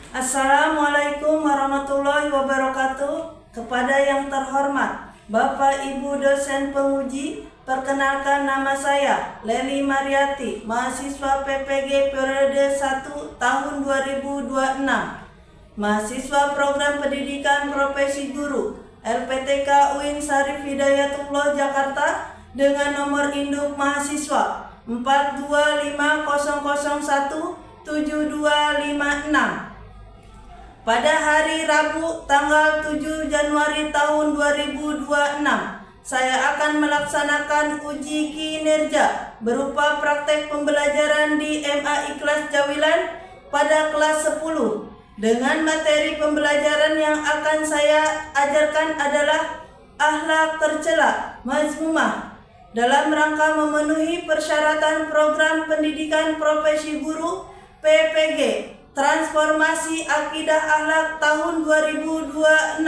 Assalamualaikum warahmatullahi wabarakatuh. Kepada yang terhormat Bapak Ibu dosen penguji, perkenalkan nama saya Leli Mariati, mahasiswa PPG periode 1 tahun 2026, mahasiswa program pendidikan profesi guru LPTK UIN Syarif Hidayatullah Jakarta dengan nomor induk mahasiswa 425001726. Pada hari Rabu tanggal 7 Januari tahun 2026, saya akan melaksanakan uji kinerja berupa praktek pembelajaran di MA Ikhlas Jawilan pada kelas 10. Dengan materi pembelajaran yang akan saya ajarkan adalah akhlak tercela mazmumah dalam rangka memenuhi persyaratan program pendidikan profesi guru PPG Transformasi Akidah Akhlak tahun 2026.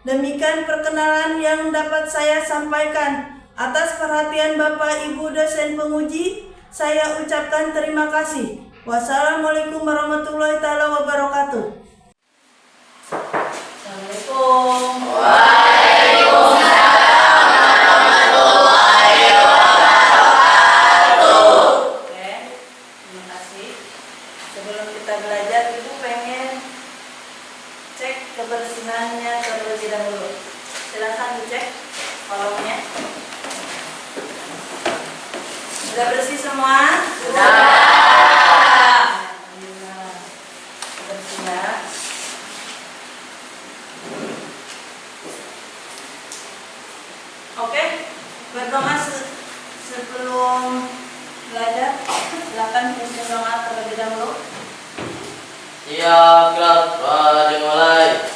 Demikian perkenalan yang dapat saya sampaikan. Atas perhatian Bapak Ibu dosen penguji, saya ucapkan terima kasih. Wassalamualaikum warahmatullahi wabarakatuh. Assalamualaikum. Sebelum kita belajar, Ibu pengen cek kebersihannya terlebih dahulu. Silakan dicek kolomnya. Sudah bersih semua? Sudah. Alhamdulillah. Bersih ya. Oke, berdoa sebelum belajar. Silakan pimpin doa terlebih dahulu. Ya, kelas dimulai.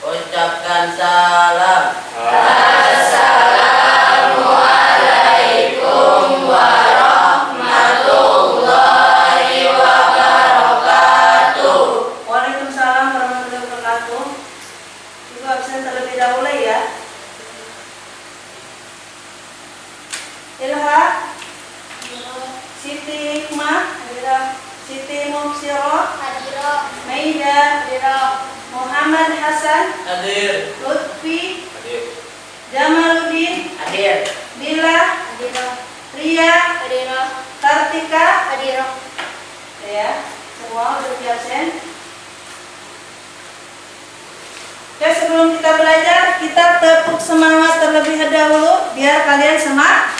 Ucapkan salam. Assalamualaikum warahmatullahi wabarakatuh. Waalaikumsalam warahmatullahi wabarakatuh. Ibu absen terlebih dahulu ya. Ilha, Siti Hikmah, Siti Mubsirah, Maida, Muhammad Hasan, Hadir. Lutfi, Hadir. Jamaluddin, Hadir. Bila, Ria, Kartika, ya, semua udah absen. Oke, sebelum kita belajar, kita tepuk semangat terlebih dahulu biar kalian semangat.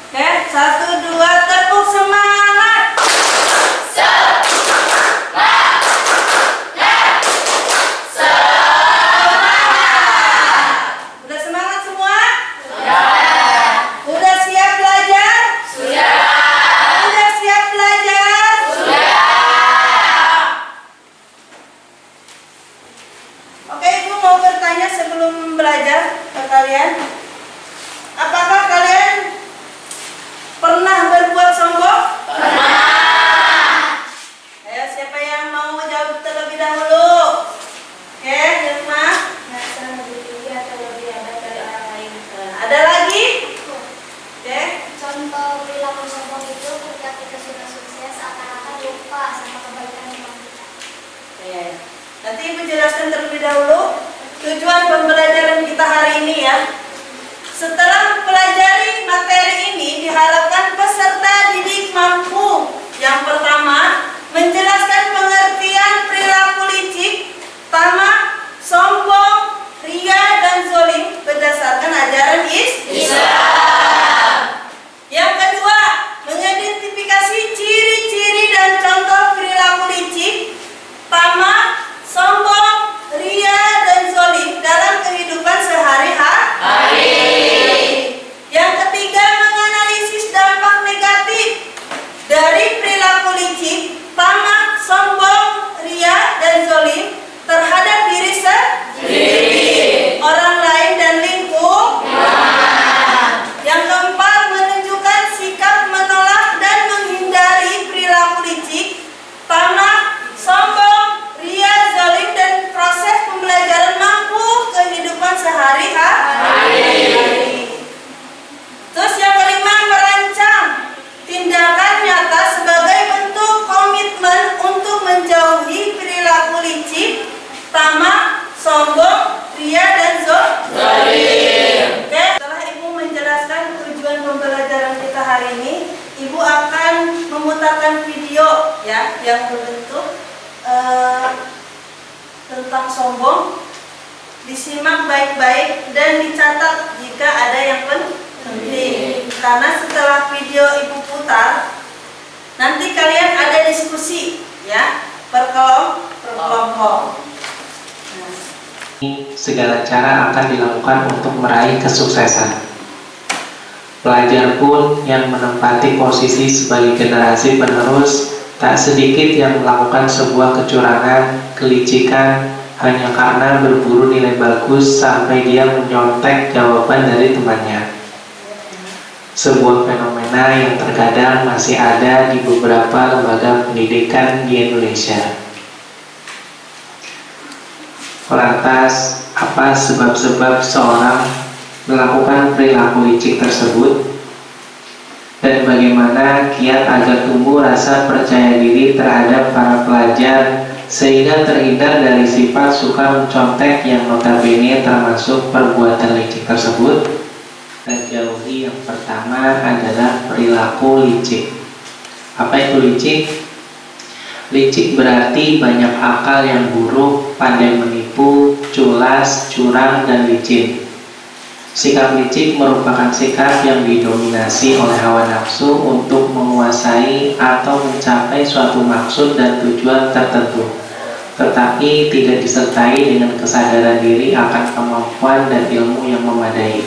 Oke, 1, 2, tepuk semangat. Udah semangat semua? Udah siap belajar? Udah siap belajar? Oke, Ibu mau bertanya sebelum belajar ke kalian. Apakah kalian pernah berbuat sombong? Ayo, siapa yang mau jawab terlebih dahulu? Oke, Hilma. Ada lagi? Oke. Contoh perilaku sombong itu ketika kita sudah sukses seakan-akan lupa sama kebaikan yang kita. Ya. Nanti Ibu jelaskan terlebih dahulu tujuan pembelajaran kita hari ini ya. Setelah mempelajari materi ini, diharapkan peserta didik mampu yang pertama menjelaskan pengertian perilaku licik, tamak, sombong, ria, dan zolim berdasarkan ajaran Islam. Yang kedua, mengidentifikasi ciri-ciri dan contoh perilaku licik, tamak, sombong, ria, dan zolim dalam kehidupan sehari tentang sombong, disimak baik-baik dan dicatat jika ada yang penting. Karena setelah video Ibu putar, nanti kalian ada diskusi ya, per kelompok. Segala cara akan dilakukan untuk meraih kesuksesan. Pelajar pun yang menempati posisi sebagai generasi penerus, tak sedikit yang melakukan sebuah kecurangan, kelicikan, hanya karena berburu nilai bagus sampai dia menyontek jawaban dari temannya. Sebuah fenomena yang terkadang masih ada di beberapa lembaga pendidikan di Indonesia. Lantas, apa sebab-sebab seorang melakukan perilaku licik tersebut? Dan bagaimana kiat agar tumbuh rasa percaya diri terhadap para pelajar sehingga terhindar dari sifat suka mencontek yang notabene termasuk perbuatan licik tersebut? Dan jauhi yang pertama adalah perilaku licik. Apa itu licik? Licik berarti banyak akal yang buruk, pandai menipu, culas, curang, dan licin. Sikap licik merupakan sikap yang didominasi oleh hawa nafsu untuk menguasai atau mencapai suatu maksud dan tujuan tertentu, tetapi tidak disertai dengan kesadaran diri akan kemampuan dan ilmu yang memadai.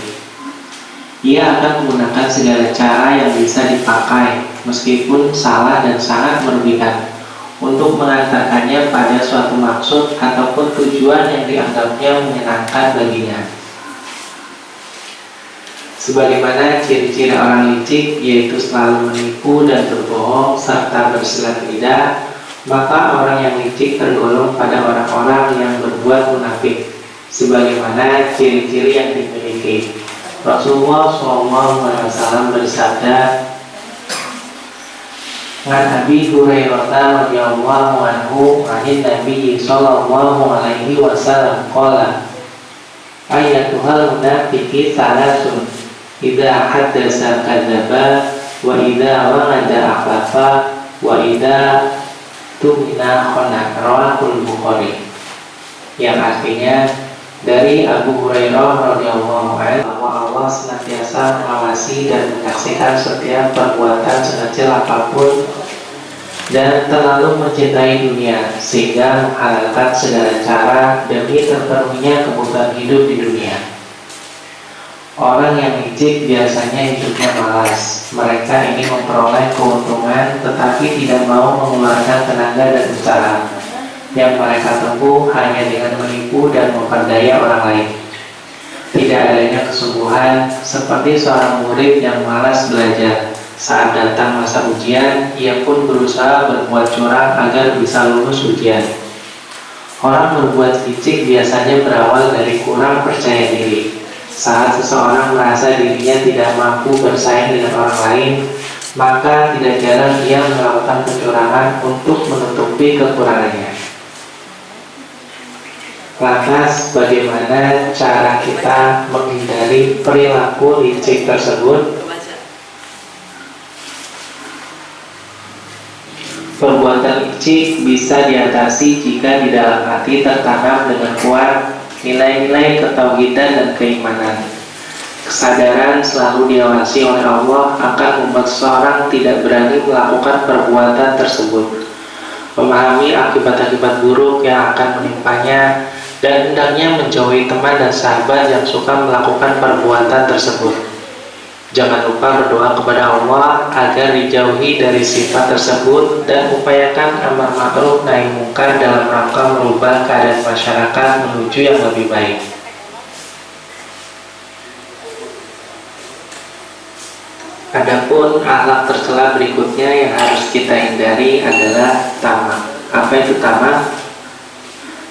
Ia akan menggunakan segala cara yang bisa dipakai, meskipun salah dan sangat merugikan, untuk mengantarkannya pada suatu maksud ataupun tujuan yang dianggapnya menyenangkan baginya. Sebagaimana ciri-ciri orang licik, yaitu selalu menipu dan berbohong serta bersilat lidah, maka orang yang licik tergolong pada orang-orang yang berbuat munafik, sebagaimana ciri-ciri yang dimiliki. Rasulullah SAW bersabda, "An Abi Hurairah radhiyallahu anhu, 'anil Nabi sallallahu alaihi wasallam qala, ayyatuhal munafiqi salasun, idza haddatsa kadzaba, wa idza wa'ada akhlafa, wa idza tumina khana." Rawahul Bukhari. Yang artinya dari Abu Hurairah radhiyallahu anhu bahwa Allah senantiasa mengawasi dan menyaksikan setiap perbuatan sekecil apapun dan terlalu mencintai dunia sehingga menghalalkan segala cara demi terpenuhinya kebutuhan hidup di dunia. Orang yang licik biasanya hidupnya malas. Mereka ingin memperoleh keuntungan tetapi tidak mau mengeluarkan tenaga dan usaha yang mereka tempuh hanya dengan menipu dan memperdaya orang lain. Tidak adanya kesungguhan, seperti seorang murid yang malas belajar. Saat datang masa ujian, ia pun berusaha berbuat curang agar bisa lulus ujian. Orang berbuat licik biasanya berawal dari kurang percaya diri. Saat seseorang merasa dirinya tidak mampu bersaing dengan orang lain, maka tidak jarang ia melakukan kecurangan untuk menutupi kekurangannya. Lantas, bagaimana cara kita menghindari perilaku licik tersebut? Perbuatan licik bisa diatasi jika di dalam hati tertanam dengan kuat nilai-nilai ketauhidan dan keimanan. Kesadaran selalu diawasi oleh Allah akan membuat seorang tidak berani melakukan perbuatan tersebut. Memahami akibat-akibat buruk yang akan menimpanya dan hendaknya menjauhi teman dan sahabat yang suka melakukan perbuatan tersebut. Jangan lupa berdoa kepada Allah agar dijauhi dari sifat tersebut dan upayakan amar ma'ruf nahi mungkar dalam rangka merubah keadaan masyarakat menuju yang lebih baik. Adapun akhlak tercela berikutnya yang harus kita hindari adalah tamak. Apa itu tamak?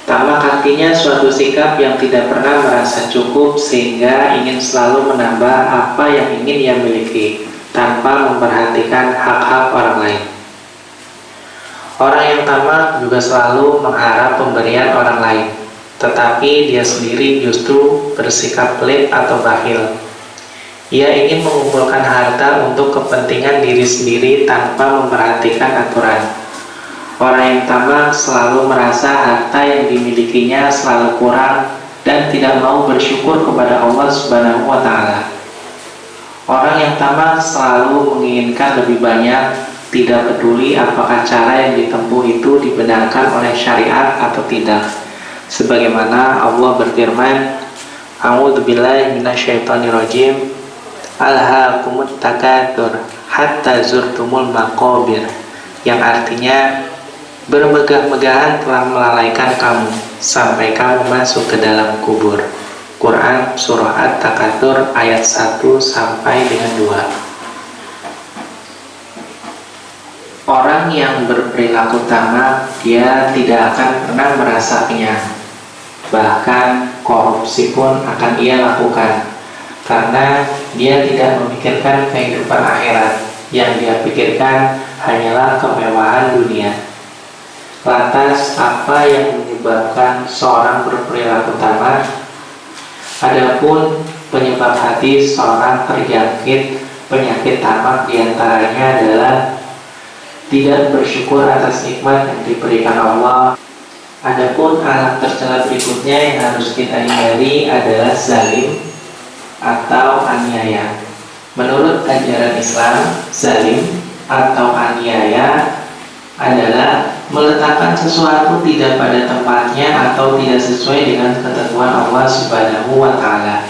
Tamak artinya suatu sikap yang tidak pernah merasa cukup sehingga ingin selalu menambah apa yang ingin ia miliki tanpa memperhatikan hak-hak orang lain. Orang yang tamak juga selalu mengharap pemberian orang lain, tetapi dia sendiri justru bersikap pelit atau bakhil. Ia ingin mengumpulkan harta untuk kepentingan diri sendiri tanpa memperhatikan aturan. Orang yang tamak selalu merasa harta yang dimilikinya selalu kurang dan tidak mau bersyukur kepada Allah Subhanahu wa Ta'ala. Orang yang tamak selalu menginginkan lebih banyak, tidak peduli apakah cara yang ditempuh itu dibenarkan oleh syariat atau tidak. Sebagaimana Allah berfirman, A'udzubillahi minasyaitonirrajim, Alhaakumut takatsur hatta zurtumul maqabir, yang artinya bermegah-megahan telah melalaikan kamu sampai kamu masuk ke dalam kubur. Quran Surah At-Takatsur ayat 1 sampai dengan 2. Orang yang berperilaku tamak, dia tidak akan pernah merasa kenyang. Bahkan korupsi pun akan ia lakukan, karena dia tidak memikirkan kehidupan akhirat. Yang dia pikirkan hanyalah kemewahan dunia. Lantas, apa yang menyebabkan seorang berperilaku tamak? Adapun penyebab hati seorang terjangkit penyakit tamak diantaranya adalah tidak bersyukur atas nikmat yang diberikan Allah. Adapun alat tercela berikutnya yang harus kita hindari adalah zalim atau aniaya. Menurut ajaran Islam, zalim atau aniaya adalah meletakkan sesuatu tidak pada tempatnya atau tidak sesuai dengan ketentuan Allah Subhanahu wa Ta'ala.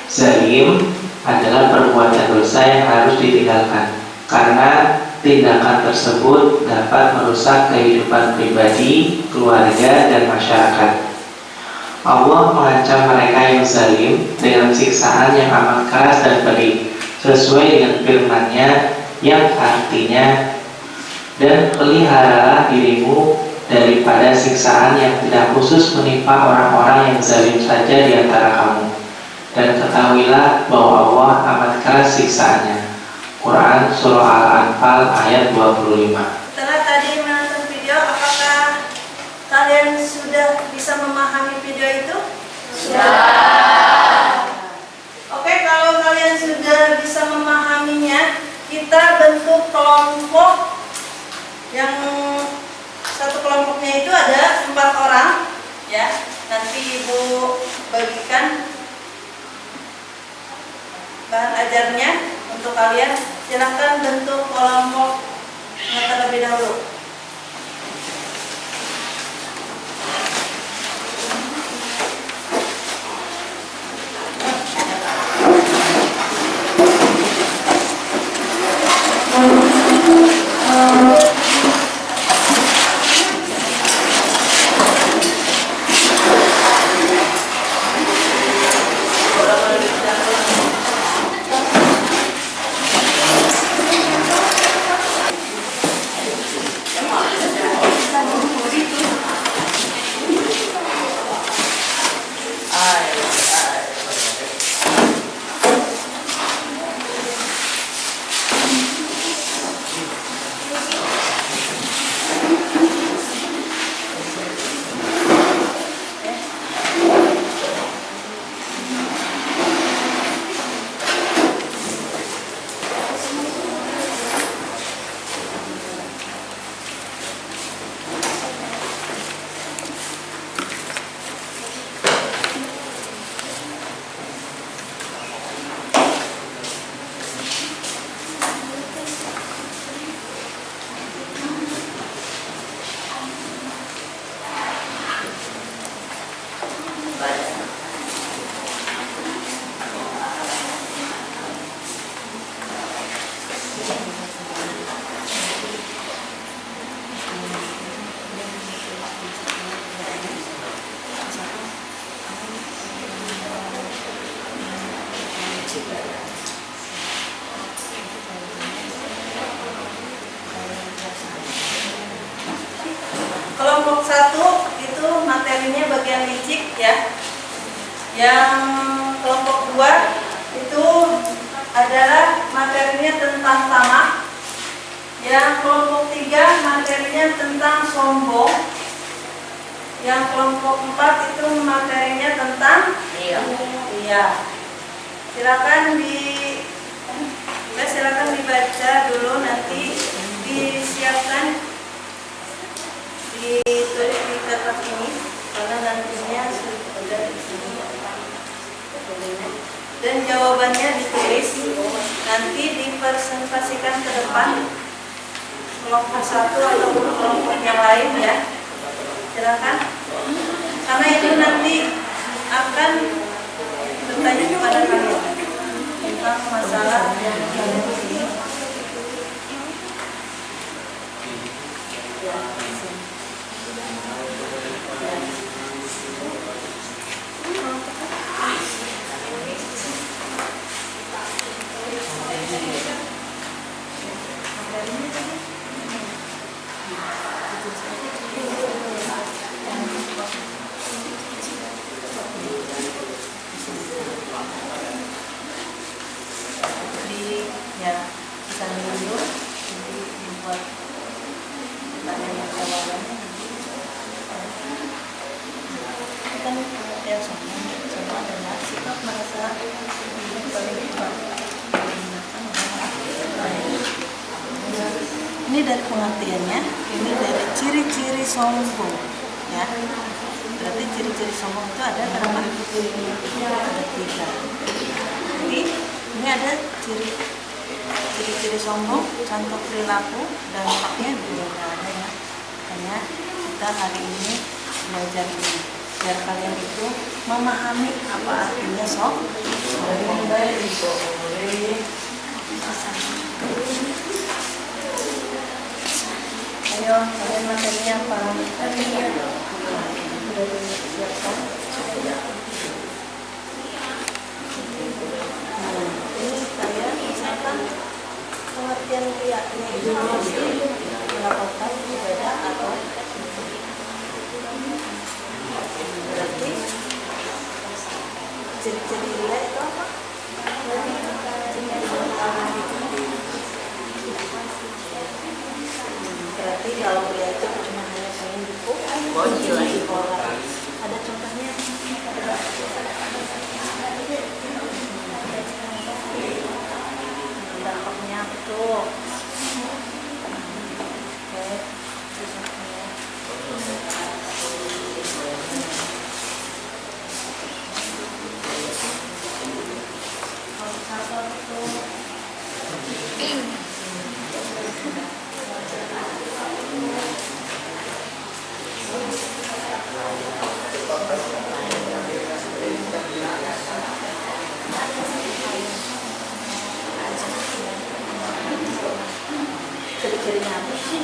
Zalim adalah perbuatan dosa yang harus ditinggalkan, karena tindakan tersebut dapat merusak kehidupan pribadi, keluarga, dan masyarakat. Allah mengancam mereka yang zalim dengan siksaan yang amat keras dan pedih, sesuai dengan firman-Nya yang artinya, dan peliharalah dirimu daripada siksaan yang tidak khusus menimpa orang-orang yang zalim saja di antara kamu. Dan ketahuilah bahwa Allah amat keras siksaannya. Quran Surah Al-Anfal ayat 25. Setelah tadi menonton video, apakah kalian sudah bisa memahami video itu? Sudah. Oke, kalau kalian sudah bisa memahaminya, kita bentuk kelompok. Yang satu kelompoknya itu ada 4 orang, ya. Nanti Ibu bagikan bahan ajarnya untuk kalian. Silahkan bentuk kelompoknya terlebih dahulu. Kelompok 1 itu materinya bagian licik, ya. Yang kelompok 2 itu adalah materinya tentang tamak. Yang kelompok 3 materinya tentang sombong. Yang kelompok 4 itu materinya tentang iya. Silakan dibaca dulu, nanti disiapkan ditulis di kertas ini karena nantinya sudah di sini. Dan jawabannya ditulis, nanti dipresentasikan ke depan kelompok satu ataupun kelompok yang lain ya. Silakan. Karena itu nanti akan bertanya kepada kalian tentang masalah yang kalian di sini. Ya, bisa dulu dibuat pertanyaan jawabannya kan ya semua adalah sikap merasa ini dari pengertiannya, ini dari ciri-ciri sombong ya. Berarti ciri-ciri sombong itu ada berapa? Ada 3. Jadi ini ada ciri-ciri sombong, contoh perilaku, dampaknya juga nggak ada ya. Hanya kita hari ini belajar ini biar kalian itu memahami apa artinya sombong. Ayo, kalian materinya apa? Sudah disiapkan. Ini saya misalkan pengertian riaknya itu melakukan ibadah atau berarti ciri-ciri riak itu apa? Berarti kalau riak itu cuma hanya pengen dipuji orang. Ada contohnya? Dampaknya betul. Oke, ciri-cirinya apa sih?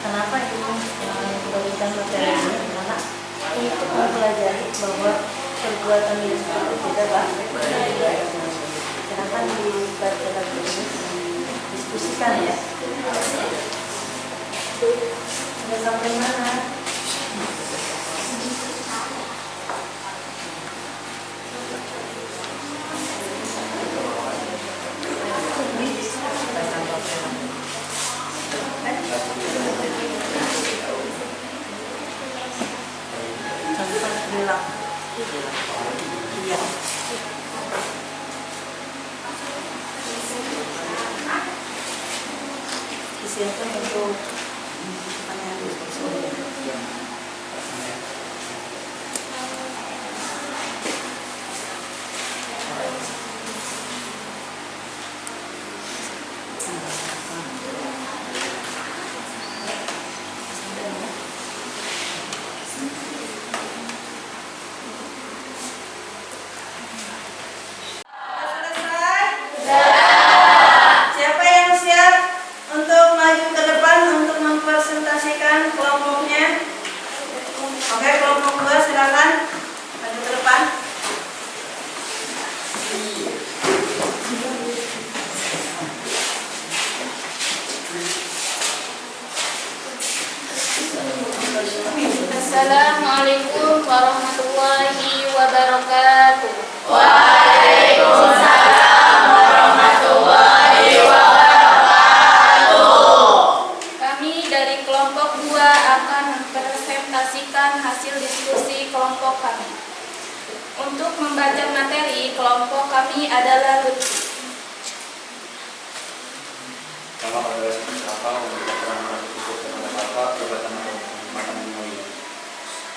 Kenapa ini memberikan materi ini? Karena untuk mempelajari bahwa perbuatan yang seperti itu tidak baik. Silahkan dibaca lagi ini, diskusikan ya. Sudah sampai mana? Contoh perilaku. Iya. Disiapkan untuk pertanyaan diskusi. Assalamualaikum warahmatullahi wabarakatuh. Waalaikumsalam warahmatullahi wabarakatuh. Kami dari kelompok 2 akan mempresentasikan hasil diskusi kelompok kami. Untuk membaca materi, kelompok kami adalah Lutfi. Nama adalah siapa untuk keterangan tersebut kepada Bapak jabatan makan mulia.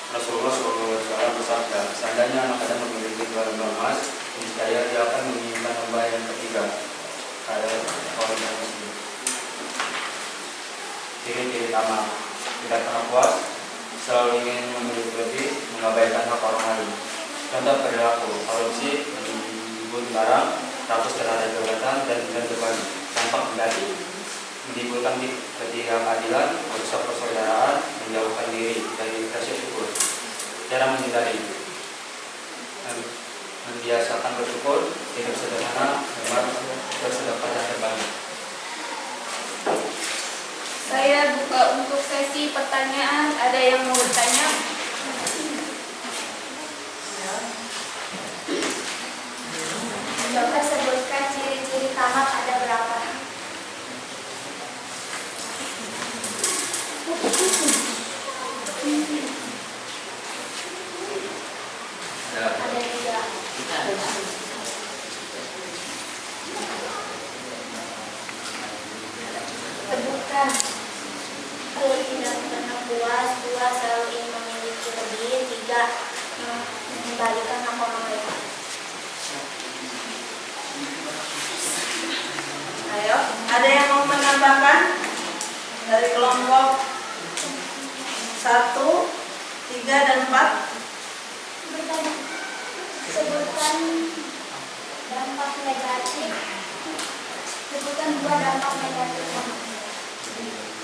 Rasulullah SAW bersabda, seandainya anak Adam memiliki 2 lembar emas, niscaya dia akan menginginkan lembar yang ketiga. Ayat Bukhari dan Muslim. Ciri-ciri tamak: tidak pernah puas, selalu ingin memiliki lebih, mengabaikan hak orang lain. Contoh perilaku: korupsi, menimbun barang, rakus terhadap jabatan dan berbagi, tampak negatif, menimbulkan ketidakadilan, merusak persaudaraan, menjauhkan diri dari rasa syukur, cara menghindari, membiasakan bersyukur, hidup sederhana, hemat, bersedekah dan berbagi. Saya buka untuk sesi pertanyaan. Ada yang mau bertanya? Coba sebutkan ciri-ciri tamak ada berapa? Ada 3. Sebutkan. 1. Tidak pernah puas. 2. Selalu ingin memiliki lebih. 3. Mengembalikan hak orang lain. Ayo, ada yang mau menambahkan dari kelompok 1, 3, dan 4? Bertanya. Sebutkan dampak negatif. Sebutkan 2 dampak negatif.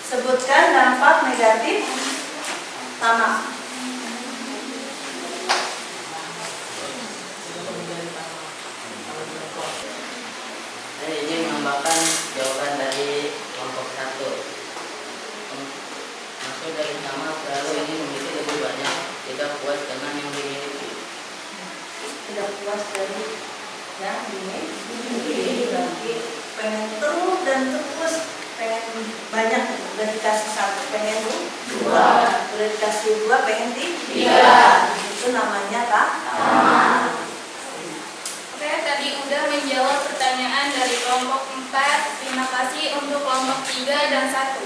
Sebutkan dampak negatif tamak. Saya ingin menambahkan jawaban dari kelompok 1. Maksud dari tamak selalu ingin memiliki lebih banyak, tidak puas dengan yang dimiliki. Tidak puas dari yang dimiliki, lagi pengen terus dan terus, pengen banyak, udah dikasih 1 pengen 2, udah dikasih 2 pengen 3. Itu namanya tamak. Saya tadi udah menjawab pertanyaan dari kelompok 4. Terima kasih untuk kelompok 3 dan 1.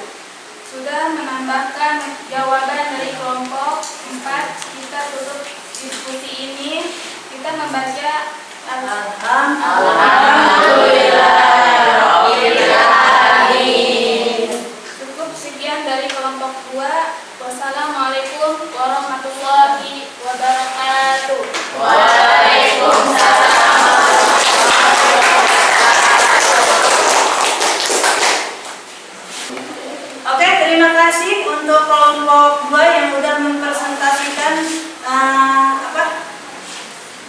Sudah menambahkan jawaban dari kelompok 4. Kita tutup diskusi ini. Kita membaca Alhamdulillahirrahmanirrahim. Cukup sekian dari kelompok 2. Wassalamualaikum warahmatullahi wabarakatuh. Waalaikumsalam. Oke, terima kasih untuk kelompok 2 yang sudah mempresentasikan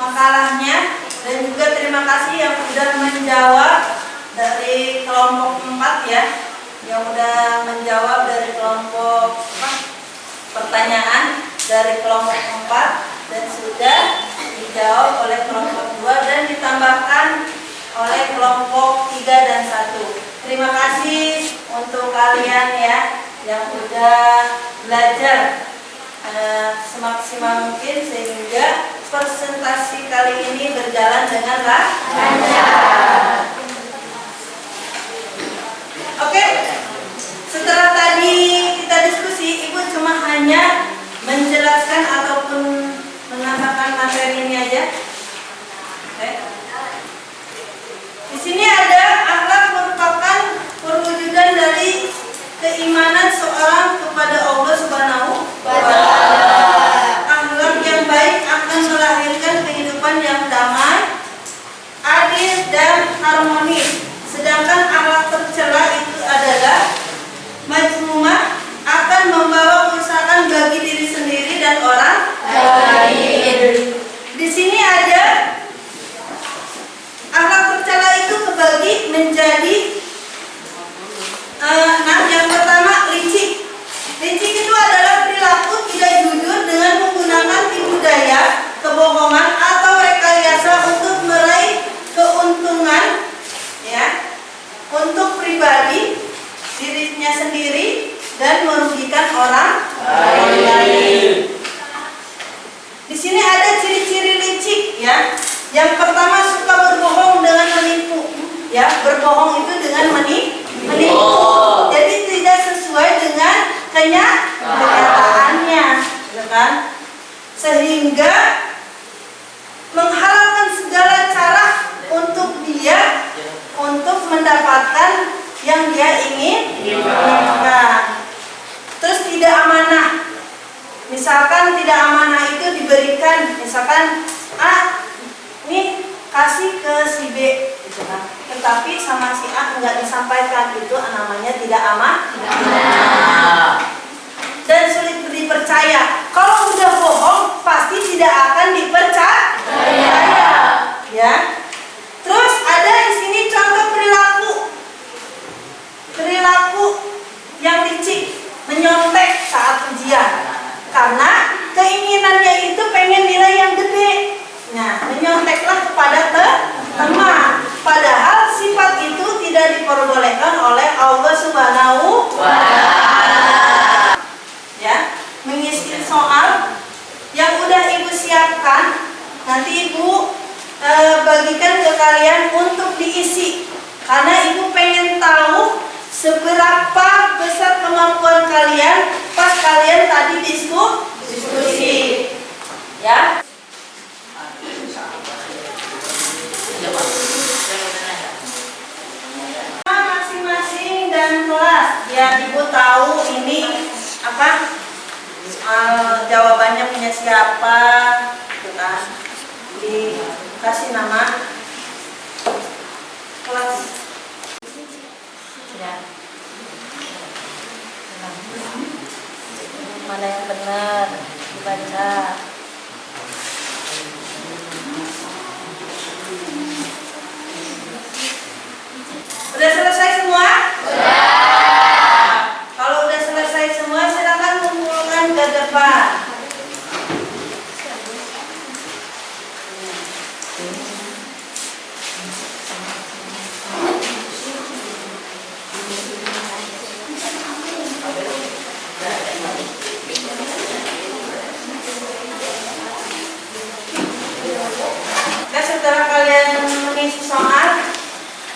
makalahnya, dan juga terima kasih yang sudah menjawab dari kelompok 4 ya, yang sudah menjawab dari kelompok pertanyaan dari kelompok 4 dan sudah dijawab oleh kelompok 2 dan ditambahkan oleh kelompok 3 dan 1. Terima kasih untuk kalian ya yang sudah belajar semaksimal mungkin sehingga presentasi kali ini berjalan dengan lancar. Oke, setelah tadi kita diskusi, Ibu cuma hanya menjelaskan ataupun menambahkan materi ini aja. Oke. Di sini ada akhlak merupakan perwujudan dari keimanan seorang kepada Allah Subhanahu wa Ta'ala. Akhlak yang baik akan melahirkan kehidupan yang damai, adil dan harmonis. Sedangkan akhlak tercela itu adalah majmumah, akan membawa kerusakan bagi diri sendiri dan orang lain. Di sini ada pribadi, dirinya sendiri, dan merugikan orang lain. Di sini ada ciri-ciri licik ya. Yang pertama suka berbohong dengan menipu. Ya, berbohong itu dengan menipu. Jadi tidak sesuai dengan kenyataannya, gitu kan? Sehingga menghalalkan segala cara untuk dia untuk mendapatkan yang dia inginkan. Terus tidak amanah. Misalkan tidak amanah itu diberikan, misalkan ini kasih ke si B, gitu kan? Tetapi sama si A enggak disampaikan, itu namanya tidak amanah. Dan sulit dipercaya. Kalau udah bohong pasti tidak akan dipercaya. Ya. Terus ada di sini contoh perilaku yang licik, menyontek saat ujian. Karena keinginannya itu pengen nilai yang gede. Nah, menyonteklah kepada teman. Padahal sifat itu tidak diperbolehkan oleh Allah Subhanahu wa Ta'ala. Ya, mengisi soal yang udah ibu siapkan, nanti ibu bagikan ke kalian untuk diisi. Karena ibu pengen tahu seberapa besar kemampuan kalian pas kalian tadi diskusi. Ya. Masing-masing dan kelas biar ibu tahu ini apa jawabannya punya siapa, gitu kan? Dikasih nama kelas. Ya. Mana yang benar dibaca. Udah selesai semua? Sudah. Kalau udah selesai semua, silakan kumpulkan ke depan. Dan setelah kalian mengisi soal,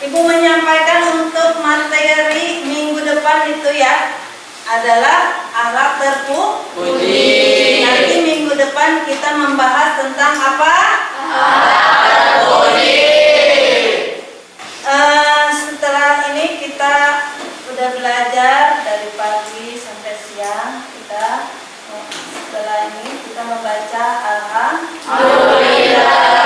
ibu menyampaikan untuk materi minggu depan itu ya adalah akhlak terpuji. Nanti minggu depan kita membahas tentang apa? Akhlak terpuji. Setelah ini kita udah belajar dari pagi sampai siang. Setelah ini kita membaca Alhamdulillah.